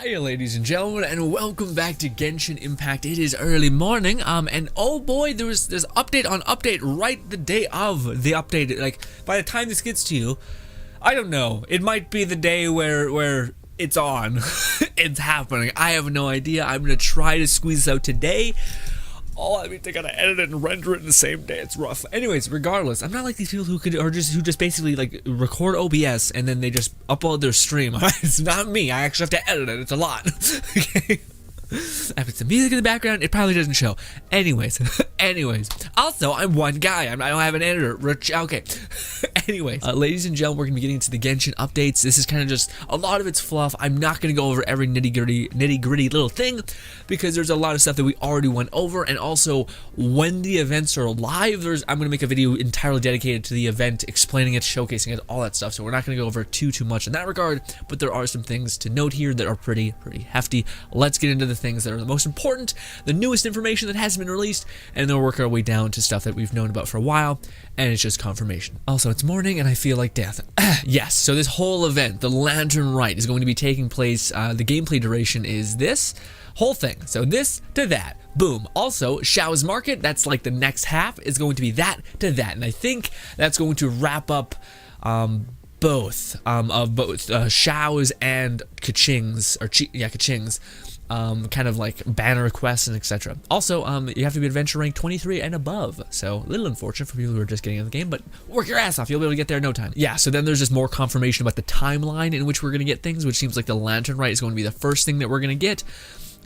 Hiya ladies and gentlemen, and welcome back to Genshin Impact. It is early morning, and oh boy, there's update on update right the day of the update. Like, by the time this gets to you, I don't know, it might be the day where it's on. It's happening. I have no idea. I'm gonna try to squeeze this out today. Oh, I mean, they gotta edit it and render it in the same day. It's rough. Anyways, regardless, I'm not like these people who just basically like record OBS and then they just upload their stream. It's not me. I actually have to edit it. It's a lot. Okay. If it's the music in the background, it probably doesn't show. Anyways, also, I'm one guy. I don't have an editor. Okay. Anyways, ladies and gentlemen, we're gonna be getting into the Genshin updates. This is kind of just a lot of it's fluff. I'm not gonna go over every nitty gritty little thing because there's a lot of stuff that we already went over, and also when the events are live, I'm gonna make a video entirely dedicated to the event, explaining it, showcasing it, all that stuff. So we're not gonna go over too much in that regard, but there are some things to note here that are pretty hefty. Let's get into the things that are the most important, the newest information that hasn't been released, and then we'll work our way down to stuff that we've known about for a while, and it's just confirmation. Also, it's morning and I feel like death. Yes, so this whole event, the Lantern Rite, is going to be taking place. The gameplay duration is this whole thing. So this to that. Boom. Also, XIAO'S Market, that's like the next half, is going to be that to that. And I think that's going to wrap up both XIAO'S and Kaching's, Kaching's. Kind of like banner requests and etc. Also, you have to be adventure rank 23 and above, so a little unfortunate for people who are just getting in the game, but work your ass off, you'll be able to get there in no time. Yeah, so then there's just more confirmation about the timeline in which we're going to get things, which seems like the Lantern Rite is going to be the first thing that we're going to get,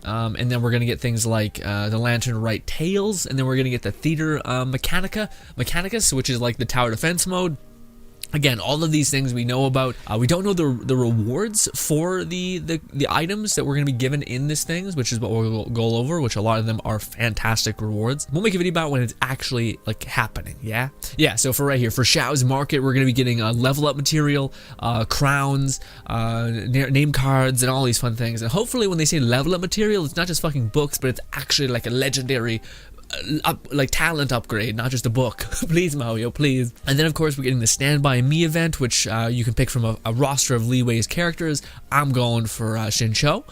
and then we're going to get things like the Lantern Rite Tales, and then we're going to get the Theater Mechanicus, which is like the tower defense mode. Again, all of these things we know about. We don't know the rewards for the items that we're going to be given in this things, which is what we'll go over, which a lot of them are fantastic rewards. We'll make a video about when it's actually like happening, yeah? Yeah, so for right here, for XIAO'S Market, we're going to be getting level up material, crowns, name cards, and all these fun things. And hopefully when they say level up material, it's not just fucking books, but it's actually like a legendary like talent upgrade, not just a book. Please, Mario, please. And then of course we're getting the Standby Me event, which you can pick from a roster of Leeway's characters. I'm going for Shincho.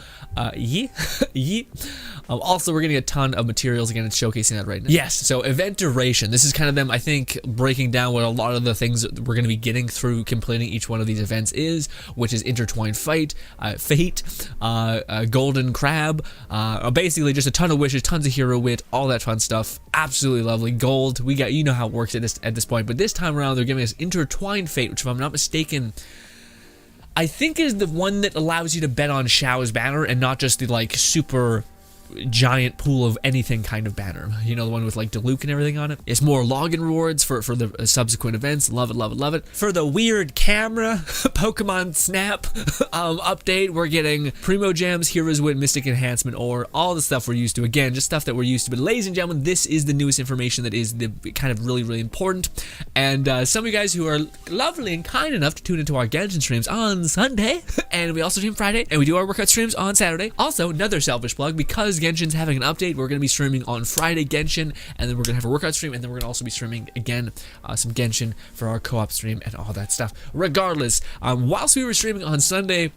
Also, we're getting a ton of materials. Again, it's showcasing that right now. Yes, so event duration. This is kind of them, I think, breaking down what a lot of the things that we're going to be getting through completing each one of these events is, which is Intertwined Fate, Golden Crab, basically just a ton of wishes, tons of hero wit, all that fun stuff. Absolutely lovely. Gold, we got, you know how it works at this point, but this time around they're giving us Intertwined Fate, which if I'm not mistaken, I think is the one that allows you to bet on XIAO'S banner and not just the like super giant pool of anything kind of banner. You know, the one with like Diluc and everything on it. It's more login rewards for the subsequent events. Love it, love it, love it. For the weird camera Pokemon Snap update, we're getting Primo Gems, Hero's Wit, Mystic Enhancement, or all the stuff we're used to. Again, just stuff that we're used to. But ladies and gentlemen, this is the newest information that is the kind of really important. And some of you guys who are lovely and kind enough to tune into our Genshin streams on Sunday, and we also stream Friday, and we do our workout streams on Saturday. Also, another selfish plug, because Genshin's having an update, we're going to be streaming on Friday Genshin, and then we're going to have a workout stream, and then we're going to also be streaming again some Genshin for our co-op stream and all that stuff. Regardless, whilst we were streaming on Sunday,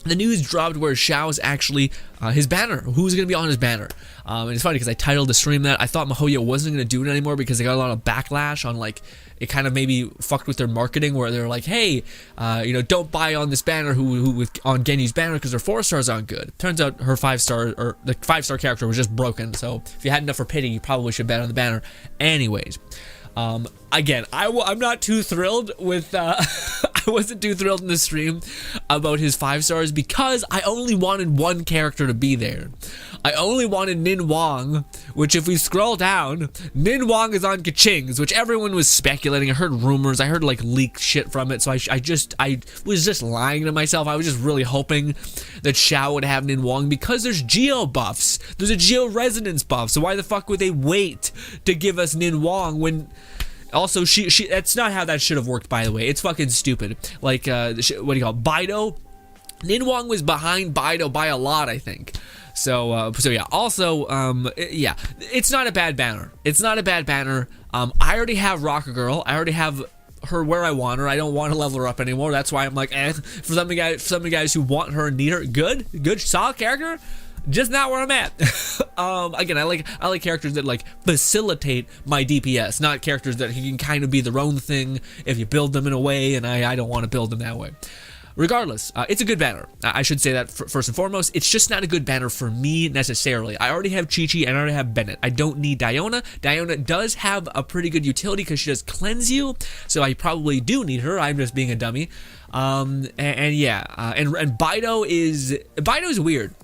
the news dropped where XIAO'S actually, his banner, who's going to be on his banner. And it's funny because I titled the stream that. I thought Mihoyo wasn't going to do it anymore because they got a lot of backlash on like, it kind of maybe fucked with their marketing where they're like, hey, you know, don't buy on this banner on Genyu's banner because her 4 stars aren't good. Turns out her 5-star, or the 5-star character was just broken. So if you had enough for pity, you probably should bet on the banner. Anyways. Again, I'm not too thrilled with, I wasn't too thrilled in the stream about his 5 stars because I only wanted one character to be there. I only wanted Nin Wong, which if we scroll down, Nin Wong is on Kaching's, which everyone was speculating. I heard rumors, I heard like leaked shit from it, so I was just lying to myself. I was just really hoping that XIAO would have Nin Wong because there's Geo buffs. There's a Geo Resonance buff, so why the fuck would they wait to give us Nin Wong when... Also, that's not how that should have worked, by the way. It's fucking stupid. Like, what do you call it? Bido? Nin Wong was behind Bido by a lot, I think. So yeah. Also, yeah, it's not a bad banner. It's not a bad banner. I already have Rocker Girl. I already have her where I want her. I don't want to level her up anymore. That's why I'm like, For some of the guys who want her and need her, good, solid character. Just not where I'm at. Again, I like characters that like facilitate my DPS, not characters that can kind of be their own thing if you build them in a way, and I don't want to build them that way. Regardless, it's a good banner. I should say that first and foremost. It's just not a good banner for me necessarily. I already have Chi-Chi and I already have Bennett. I don't need Diona. Diona does have a pretty good utility because she does cleanse you, so I probably do need her. I'm just being a dummy. And Bido is weird.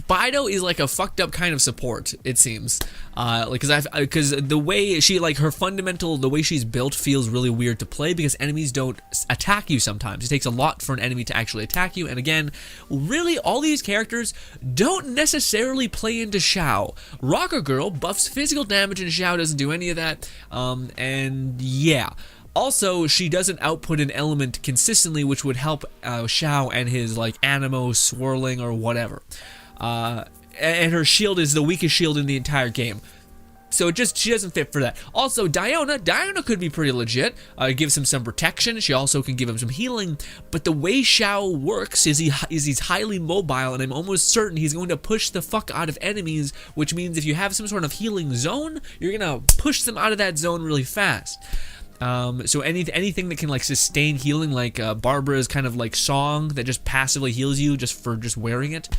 Bido is like a fucked up kind of support, it seems. Because the way she, like, her fundamental, the way she's built feels really weird to play because enemies don't attack you sometimes. It takes a lot for an enemy to actually attack you, and again, really, all these characters don't necessarily play into Xiao. Rocker Girl buffs physical damage and Xiao doesn't do any of that, and yeah. Also, she doesn't output an element consistently, which would help Xiao and his, like, Animo swirling or whatever. And her shield is the weakest shield in the entire game. So she doesn't fit for that. Also, Diona could be pretty legit. Gives him some protection. She also can give him some healing. But the way Xiao works is he's highly mobile, and I'm almost certain he's going to push the fuck out of enemies, which means if you have some sort of healing zone, you're going to push them out of that zone really fast. So anything that can like sustain healing, like Barbara's kind of like song that just passively heals you just for wearing it.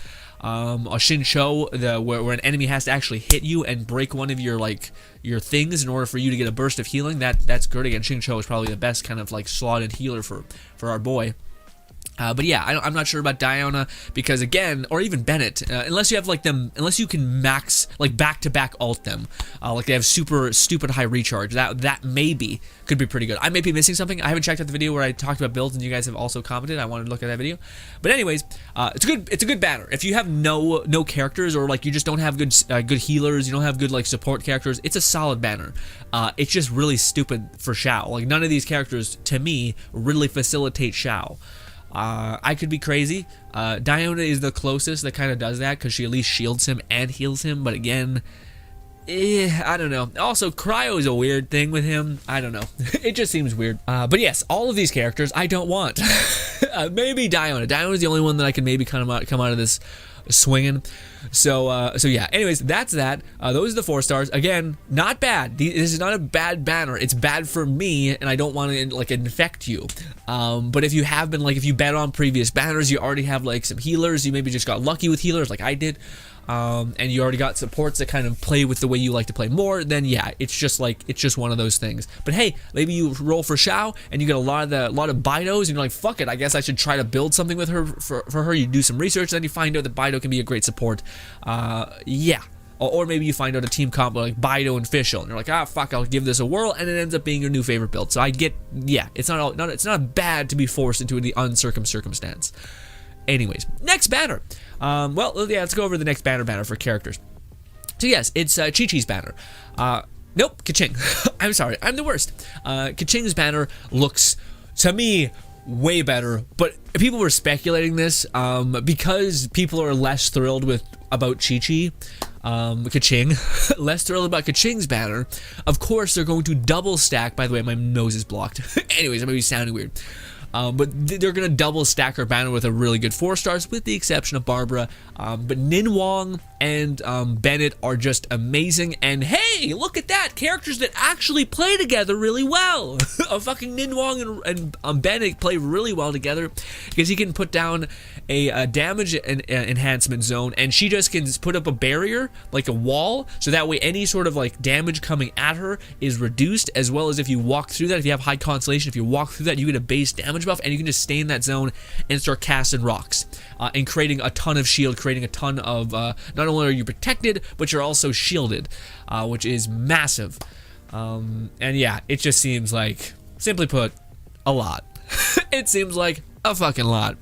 A Shincho, where an enemy has to actually hit you and break one of your things in order for you to get a burst of healing. That's good. Again, Shincho is probably the best kind of like slotted healer for our boy. But yeah, I'm not sure about Diona because again, or even Bennett, unless you have like them, unless you can max like back-to-back ult them, like they have super stupid high recharge. That maybe could be pretty good. I may be missing something. I haven't checked out the video where I talked about builds, and you guys have also commented. I wanted to look at that video. But anyways, it's a good banner. If you have no characters, or like you just don't have good healers, you don't have good like support characters, it's a solid banner. It's just really stupid for Xiao. Like none of these characters to me really facilitate Xiao. I could be crazy. Diona is the closest that kind of does that because she at least shields him and heals him, but again, I don't know. Also, Cryo is a weird thing with him. I don't know. It just seems weird. But yes, all of these characters I don't want. Maybe Diona. Diona is the only one that I can maybe come out of this swinging. So yeah. Anyways, that's that. Those are the 4 stars. Again, not bad. This is not a bad banner. It's bad for me, and I don't want to like infect you. But if you have been if you bet on previous banners, you already have like some healers. You maybe just got lucky with healers, like I did. And you already got supports that kind of play with the way you like to play more, then yeah, it's just one of those things. But hey, maybe you roll for Xiao and you get a lot of Bidos, and you're like, fuck it, I guess I should try to build something with her for her. You do some research, then you find out that Bido can be a great support. Yeah. Or maybe you find out a team combo like Bido and Fischl, and you're like, fuck, I'll give this a whirl, and it ends up being your new favorite build. So I get, yeah, it's not bad to be forced into the uncircumcised circumstance. Anyways, next banner. Well, yeah, let's go over the next banner for characters. So yes, it's Chi-Chi's banner. Nope, Kaching. I'm sorry, I'm the worst. Kaching's banner looks, to me, way better, but people were speculating this because people are less thrilled about Chi-Chi. Kaching, less thrilled about Kaching's banner. Of course, they're going to double stack. By the way, my nose is blocked. Anyways, I may be sounding weird. But they're going to double stack her banner with a really good 4 stars, with the exception of Barbara. But Ninhuang and Bennett are just amazing. And hey, look at that! Characters that actually play together really well. Fucking Ninhuang and Bennett play really well together because he can put down a damage enhancement zone, and she just can put up a barrier, like a wall, so that way any sort of like damage coming at her is reduced, as well as if you walk through that, if you have high constellation, if you walk through that, you get a base damage buff, and you can just stay in that zone and start casting rocks and creating a ton of shield, creating a ton of not only are you protected, but you're also shielded, which is massive. And yeah, it just seems like, simply put, a lot. It seems like a fucking lot.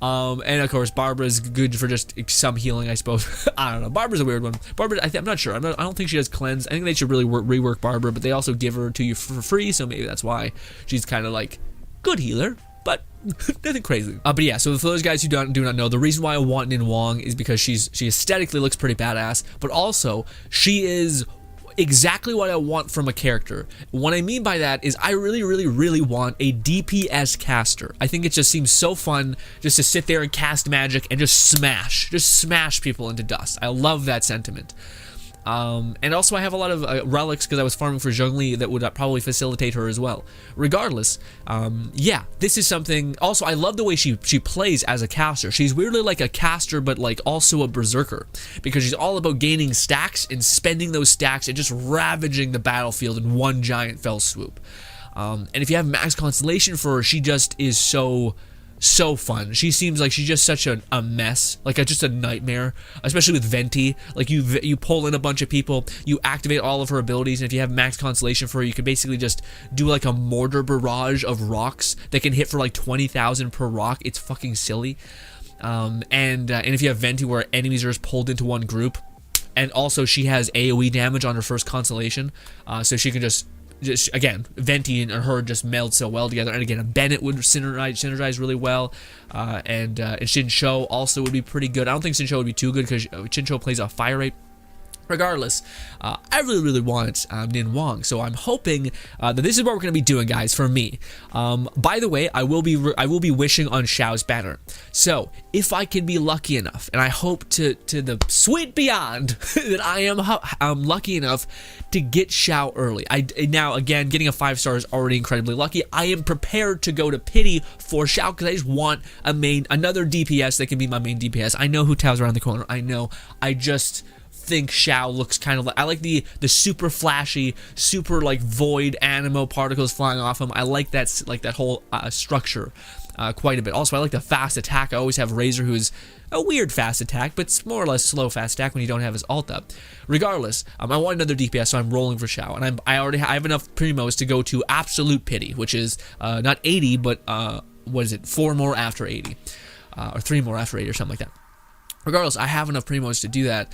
And of course, Barbara's good for just some healing, I suppose. I don't know. Barbara's a weird one. Barbara, I'm not sure. I don't think she has cleanse. I think they should really rework Barbara, but they also give her to you for free, so maybe that's why she's kind of like good healer, but nothing crazy. But yeah, so for those guys who do not know, the reason why I want Ninhuang is because she aesthetically looks pretty badass, but also she is exactly what I want from a character. What I mean by that is I really want a DPS caster. I think it just seems so fun just to sit there and cast magic and just smash people into dust. I love that sentiment. And also I have a lot of relics because I was farming for Zhongli that would probably facilitate her as well. Regardless, yeah, this is something. Also, I love the way she plays as a caster. She's weirdly like a caster, but like also a berserker, because she's all about gaining stacks and spending those stacks and just ravaging the battlefield in one giant fell swoop. And if you have max constellation for her, she just is so fun. She seems like she's just such a mess, like just a nightmare, especially with Venti. Like you pull in a bunch of people, you activate all of her abilities, and if you have max constellation for her, you can basically just do like a mortar barrage of rocks that can hit for like 20,000 per rock. It's fucking silly. And if you have Venti where enemies are just pulled into one group, and also she has AoE damage on her first constellation, so she can just again, Venti and her just meld so well together. And again, Bennett would synergize really well, and Shincho also would be pretty good. I don't think Shincho would be too good because Shincho plays a fire rate. Regardless, I really want Nin Wong, so I'm hoping that this is what we're going to be doing, guys, for me. By the way, I will be wishing on XIAO'S banner. So if I can be lucky enough, and I hope to the sweet beyond that I am lucky enough to get XIAO early. Now again, getting a 5-star is already incredibly lucky. I am prepared to go to pity for XIAO because I just want another DPS that can be my main DPS. I know Hu Tao's around the corner. I know. I just think XIAO looks kind of like, I like the super flashy, super like void animo particles flying off him. I like that whole structure quite a bit. Also, I like the fast attack. I always have Razor, who is a weird fast attack, but it's more or less slow fast attack when you don't have his ult up. Regardless, I want another DPS, so I'm rolling for XIAO, and I have enough primos to go to absolute pity, which is not 80, but what is it? 4 more after 80, or 3 more after 80, or something like that. Regardless, I have enough primos to do that.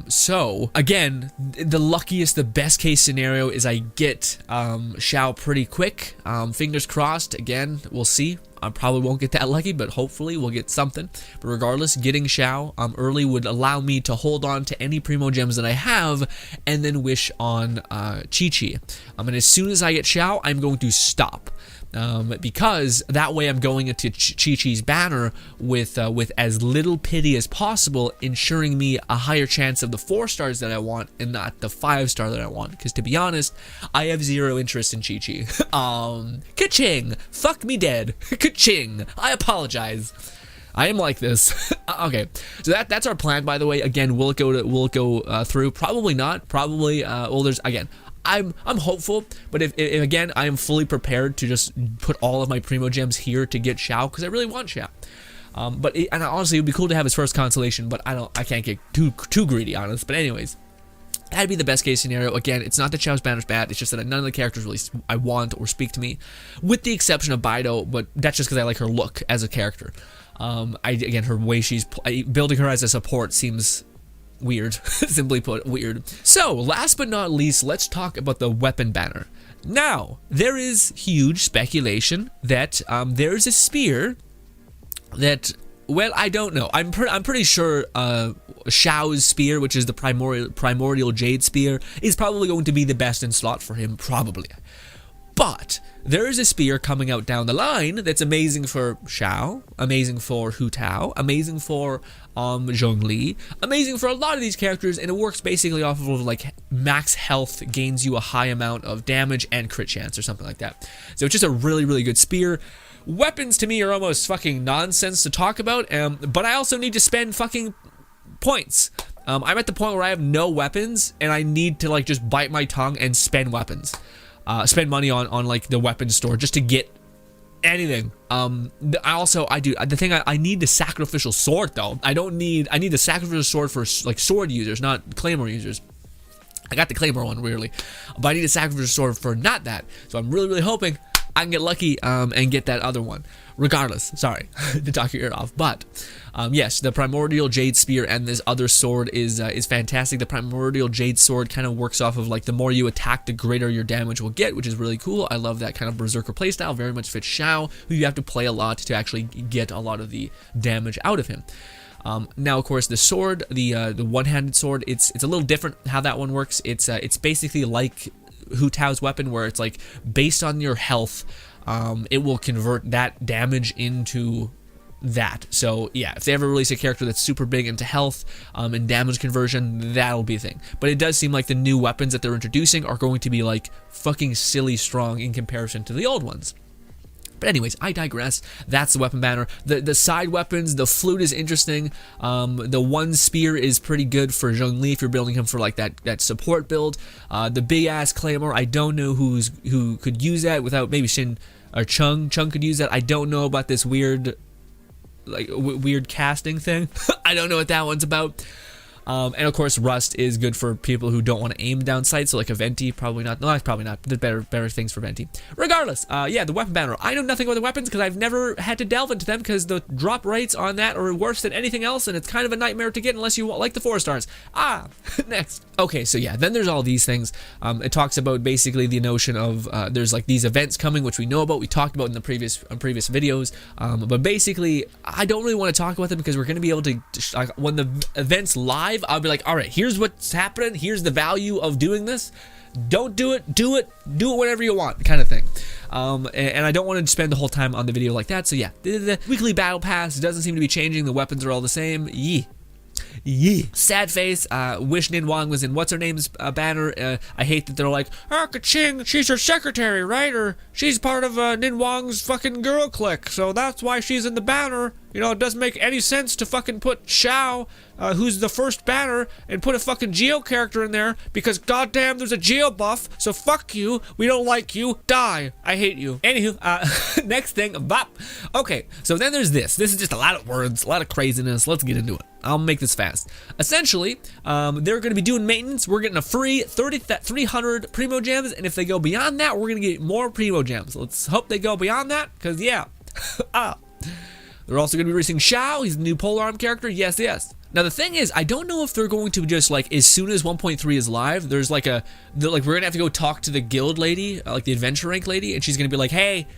So again, the best case scenario is I get XIAO pretty quick. Fingers crossed. Again, we'll see. I probably won't get that lucky, but hopefully we'll get something. But regardless, getting XIAO early would allow me to hold on to any primo gems that I have, and then wish on Chi-Chi. And as soon as I get XIAO, I'm going to stop. Because that way I'm going into Chi-Chi's banner with as little pity as possible, ensuring me a higher chance of the 4 stars that I want and not the 5-star that I want. Because to be honest, I have 0 interest in Chi-Chi. Ka-ching! Fuck me dead. Ka-ching! I apologize. I am like this. Okay, so that's our plan. By the way, again, will it go through? Probably not. Probably. Well, there's again. I'm hopeful, but if again, I am fully prepared to just put all of my primo gems here to get XIAO because I really want XIAO. And honestly, it would be cool to have his first constellation, but I can't get too greedy on this. But anyways, that'd be the best case scenario. Again, it's not that XIAO'S banner's bad. It's just that none of the characters really I want or speak to me, with the exception of Baido. But that's just because I like her look as a character. Again, her way she's building her as a support seems weird. Simply put, weird. So last but not least, let's talk about the weapon banner. Now there is huge speculation that there's a spear that, well, I don't know. I'm pretty sure XIAO'S spear, which is the primordial jade spear, is probably going to be the best in slot for him, probably. But there is a spear coming out down the line that's amazing for XIAO, amazing for Hu Tao, amazing for Zhongli, amazing for a lot of these characters, and it works basically off of like max health, gains you a high amount of damage and crit chance or something like that. So it's just a really good spear. Weapons to me are almost fucking nonsense to talk about, but I also need to spend fucking points. I'm at the point where I have no weapons and I need to like just bite my tongue and spend weapons. Spend money on like the weapons store just to get anything. I need the sacrificial sword though. I need the sacrificial sword for like sword users, not claymore users. I got the claymore one really, but I need a sacrificial sword for not that. So I'm really hoping I can get lucky and get that other one. Regardless, sorry to talk your ear off, but yes, the primordial jade spear and this other sword is fantastic. The primordial jade sword kind of works off of like the more you attack, the greater your damage will get, which is really cool. I love that kind of berserker playstyle. Very much fits XIAO, who you have to play a lot to actually get a lot of the damage out of him. Now, of course, the sword, the one-handed sword, it's a little different how that one works. It's basically like Hu Tao's weapon, where it's like based on your health, it will convert that damage into that. So yeah, if they ever release a character that's super big into health and damage conversion, that'll be a thing. But it does seem like the new weapons that they're introducing are going to be like fucking silly strong in comparison to the old ones. But anyways, I digress. That's the weapon banner. The side weapons, the flute is interesting. The one spear is pretty good for Zhongli if you're building him for like that support build. The big ass claymore, I don't know who could use that without maybe Shin or Chung. Chung could use that. I don't know about this weird weird casting thing. I don't know what that one's about. And of course, Rust is good for people who don't want to aim down sight, so like a Venti, probably not. No, probably not. There's better things for Venti. Regardless, yeah, the weapon banner. I know nothing about the weapons because I've never had to delve into them because the drop rates on that are worse than anything else, and it's kind of a nightmare to get unless you like the 4 stars. Next. Okay, so yeah, then there's all these things. It talks about basically the notion of there's like these events coming, which we know about. We talked about in the previous videos. But basically, I don't really want to talk about them because we're going to be able to, when the event's live, I'll be like, all right, here's what's happening. Here's the value of doing this. Don't do it. Do it whatever you want, kind of thing. And I don't want to spend the whole time on the video like that. So yeah, the weekly battle pass doesn't seem to be changing. The weapons are all the same. Sad face. Wish Nin Wang was in what's her name's banner. I hate that they're like, Ka-ching, she's her secretary, right? Or she's part of Nin Wang's fucking girl clique, so that's why she's in the banner. You know, it doesn't make any sense to fucking put Xiao, who's the first banner, and put a fucking Geo character in there because goddamn there's a Geo buff, so fuck you, we don't like you, die, I hate you. Anywho, next thing, bop. Okay, so then there's this. This is just a lot of words, a lot of craziness. Let's get into it. I'll make this fast. Essentially, they're going to be doing maintenance. We're getting a free 300 Primo Gems, and if they go beyond that, we're going to get more Primo Gems. Let's hope they go beyond that, because yeah. They're also going to be releasing Xiao. He's the new polearm character. Yes. Now the thing is, I don't know if they're going to just like as soon as 1.3 is live, there's like we're gonna have to go talk to the guild lady, like the adventure rank lady, and she's gonna be like, hey,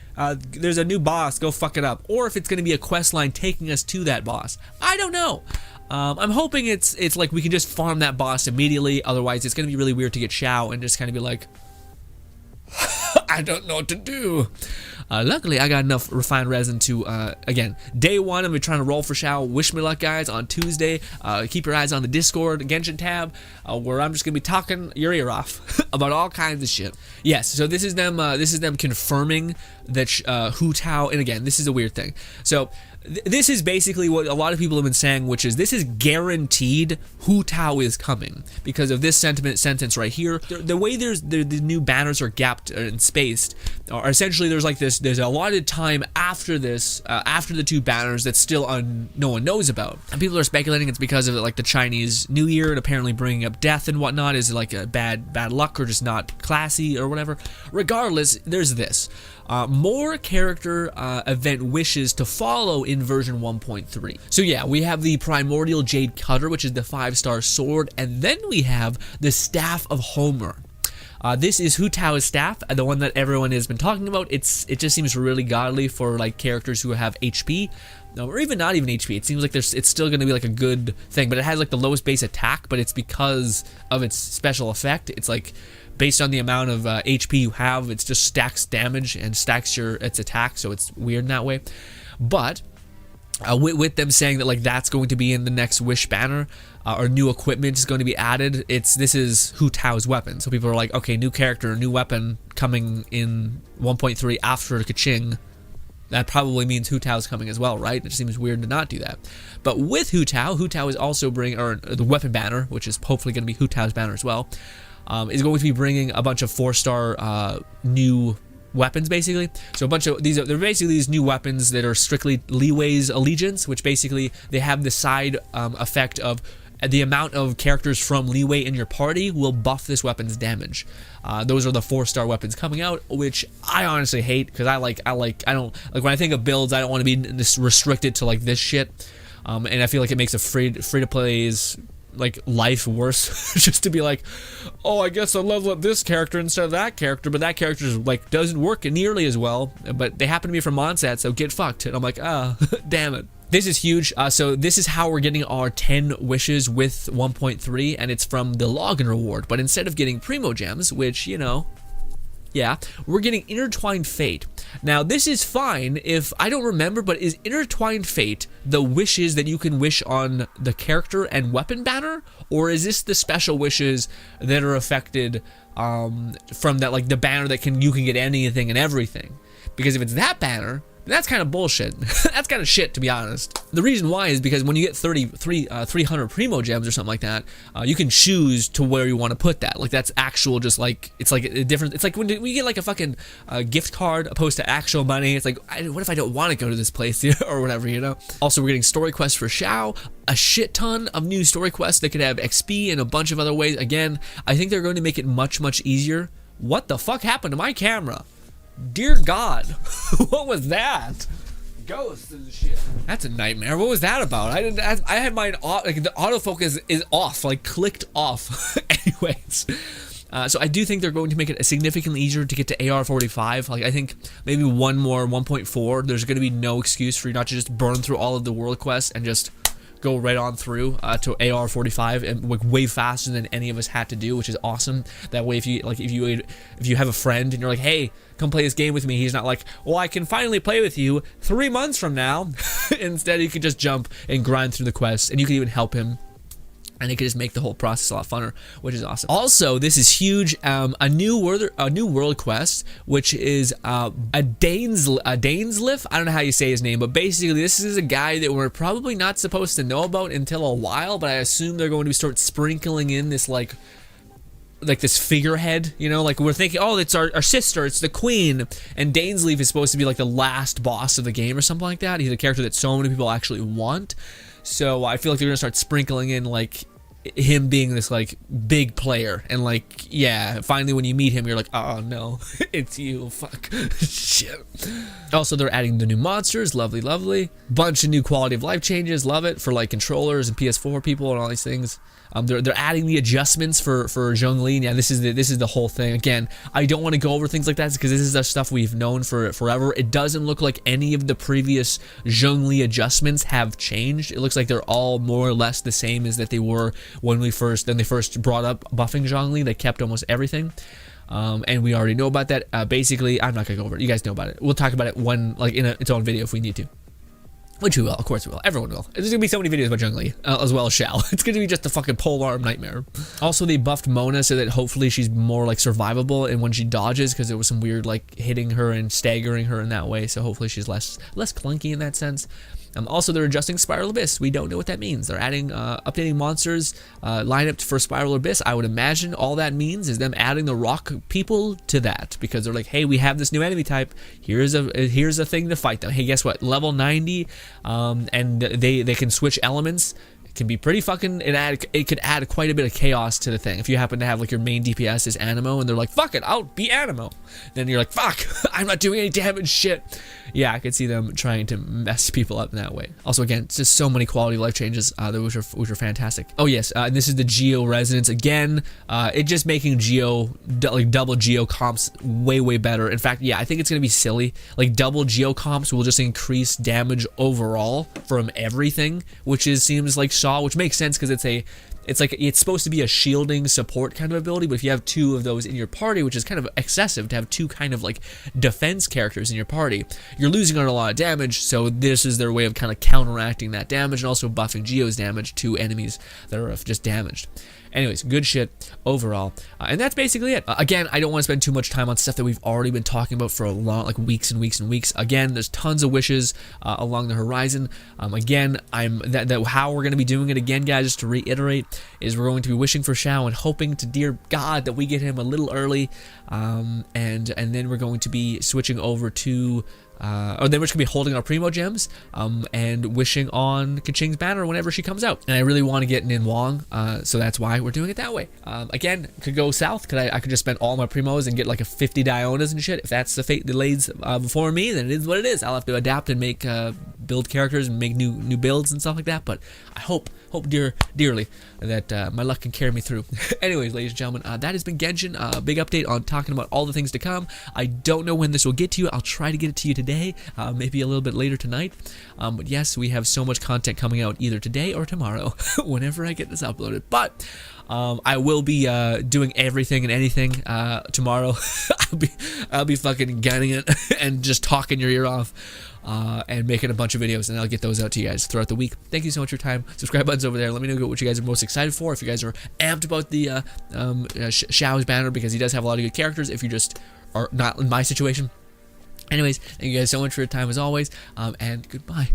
there's a new boss, go fuck it up. Or if it's gonna be a quest line taking us to that boss. I don't know. I'm hoping it's like we can just farm that boss immediately. Otherwise, it's gonna be really weird to get Xiao and just kind of be like, I don't know what to do. Luckily, I got enough refined resin to, again, day one, I'm trying to roll for Xiao. Wish me luck, guys, on Tuesday. Keep your eyes on the Discord, Genshin tab, where I'm just going to be talking your ear off about all kinds of shit. Yes, so this is them confirming that Hu Tao, and again, this is a weird thing. So, this is basically what a lot of people have been saying, which is this is guaranteed Hu Tao is coming because of this sentence right here. The way the new banners are gapped and spaced are essentially there's a allotted time after this, after the 2 banners that still no one knows about. And people are speculating it's because of like the Chinese New Year and apparently bringing up death and whatnot is like a bad luck or just not classy or whatever. Regardless, there's this. More character event wishes to follow in version 1.3. So yeah, we have the Primordial Jade Cutter, which is the 5-star sword, and then we have the Staff of Homer. This is Hu Tao's staff, the one that everyone has been talking about. It just seems really godly for like characters who have HP, or even not even HP. It seems like it's still going to be like a good thing, but it has like the lowest base attack, but it's because of its special effect. It's like based on the amount of HP you have, it just stacks damage and stacks its attack, so it's weird in that way. But with them saying that like that's going to be in the next Wish banner, or new equipment is going to be added, this is Hu Tao's weapon. So people are like, okay, new character, new weapon coming in 1.3 after Ka-ching. That probably means Hu Tao's coming as well, right? It seems weird to not do that. But with Hu Tao is also bringing, or the weapon banner, which is hopefully going to be Hu Tao's banner as well, is going to be bringing a bunch of 4-star new weapons, basically. So a bunch of they're basically these new weapons that are strictly Liwei's allegiance, which basically they have the side effect of the amount of characters from Liwei in your party will buff this weapon's damage. Those are the 4-star weapons coming out, which I honestly hate because I don't like when I think of builds, I don't want to be restricted to like this shit. And I feel like it makes a free to play's like life worse just to be like, oh, I guess I'll level up this character instead of that character, but that character doesn't work nearly as well, but they happen to be from Monsat, so get fucked. And I'm like, damn it. This is huge. So this is how we're getting our 10 wishes with 1.3, and it's from the login reward. But instead of getting Primo Gems, which, you know, yeah, we're getting Intertwined Fate. Now, this is fine if, I don't remember, but is Intertwined Fate the wishes that you can wish on the character and weapon banner? Or is this the special wishes that are affected from that, like the banner that you can get anything and everything? Because if it's that banner, that's kind of bullshit. That's kind of shit, to be honest. The reason why is because when you get 300 Primo Gems or something like that, you can choose to where you want to put that. Like, that's actual, just like, it's like a different, it's like when we get like a fucking gift card opposed to actual money. It's like, what if I don't want to go to this place or whatever, you know? Also, we're getting story quests for Xiao, a shit ton of new story quests that could have XP and a bunch of other ways. Again, I think they're going to make it much, much easier. What the fuck happened to my camera? Dear God, what was that? Ghosts and shit. That's a nightmare. What was that about? I had mine off, like the autofocus is off, like clicked off. Anyways, so I do think they're going to make it significantly easier to get to AR-45. Like, I think maybe one more 1.4. There's going to be no excuse for you not to just burn through all of the world quests and just go right on through to AR-45 and like way faster than any of us had to do, which is awesome. That way, if you have a friend and you're like, hey, come play this game with me, he's not like, well, I can finally play with you 3 months from now. Instead, you can just jump and grind through the quests, and you can even help him. And it could just make the whole process a lot funner, which is awesome. Also, this is huge. A new world quest, which is a Dainsliff. I don't know how you say his name, but basically, this is a guy that we're probably not supposed to know about until a while. But I assume they're going to start sprinkling in this like this figurehead, you know, like we're thinking, oh, it's our sister, it's the queen, and Dainsleif is supposed to be like the last boss of the game or something like that. He's a character that so many people actually want. So I feel like they're gonna start sprinkling in like him being this like big player, and like, yeah, finally when you meet him, you're like, oh no, it's you, fuck, shit. Also, they're adding the new monsters, lovely, bunch of new quality of life changes, love it, for like controllers and PS4 people and all these things. They're adding the adjustments for Zhongli. Yeah, this is the whole thing. Again, I don't want to go over things like that because this is the stuff we've known for forever. It doesn't look like any of the previous Zhongli adjustments have changed. It looks like they're all more or less the same as that they were when they first brought up buffing Zhongli. They kept almost everything. And we already know about that. Basically, I'm not gonna go over it. You guys know about it. We'll talk about it when, like, in its own video if we need to. Which we will, of course we will. Everyone will. There's gonna be so many videos about Zhongli, as well as Xiao. It's gonna be just a fucking polearm nightmare. Also, they buffed Mona so that hopefully she's more like survivable, and when she dodges, because there was some weird like hitting her and staggering her in that way. So hopefully she's less clunky in that sense. Also, they're adjusting Spiral Abyss. We don't know what that means. They're adding, updating monsters lineup for Spiral Abyss. I would imagine all that means is them adding the rock people to that, because they're like, hey, we have this new enemy type. Here's a thing to fight them. Hey, guess what? Level 90, and they can switch elements. Can be pretty fucking, it could add quite a bit of chaos to the thing. If you happen to have like your main DPS is Animo and they're like, fuck it, I'll be Animo, then you're like, fuck, I'm not doing any damage, shit. Yeah, I could see them trying to mess people up in that way. Also, again, it's just so many quality of life changes which are fantastic. Oh yes, and this is the Geo Resonance again. It just making Geo like double Geo comps way better. In fact, yeah, I think it's gonna be silly. Like double Geo comps will just increase damage overall from everything, which seems like which makes sense because it's supposed to be a shielding support kind of ability, but if you have two of those in your party, which is kind of excessive to have two kind of like defense characters in your party, you're losing on a lot of damage. So this is their way of kind of counteracting that damage and also buffing Geo's damage to enemies that are just damaged. Anyways, good shit overall, and that's basically it. Again, I don't want to spend too much time on stuff that we've already been talking about for a long, like weeks and weeks and weeks. Again, there's tons of wishes along the horizon. Again, how we're going to be doing it again, guys, just to reiterate, is we're going to be wishing for Xiao and hoping to dear God that we get him a little early, and then we're going to be switching over to or then we're just gonna be holding our Primo Gems and wishing on Kaching's banner whenever she comes out. And I really want to get Nin Wong, so that's why we're doing it that way. Again, could go south. I could just spend all my Primos and get like a 50 Dionas and shit. If that's the fate that lays before me, then it is what it is. I'll have to adapt and make build characters and make new builds and stuff like that. But I hope dearly that my luck can carry me through. Anyways, ladies and gentlemen, that has been Genshin. Big update on talking about all the things to come. I don't know when this will get to you. I'll try to get it to you today. today, maybe a little bit later tonight. But yes, we have so much content coming out either today or tomorrow, whenever I get this uploaded. But I will be doing everything and anything tomorrow. I'll be fucking gunning it and just talking your ear off. And making a bunch of videos, and I'll get those out to you guys throughout the week. Thank you so much for your time. Subscribe button's over there. Let me know what you guys are most excited for. If you guys are amped about the XIAO'S banner, because he does have a lot of good characters. If you just are not in my situation. Anyways, thank you guys so much for your time as always, and goodbye.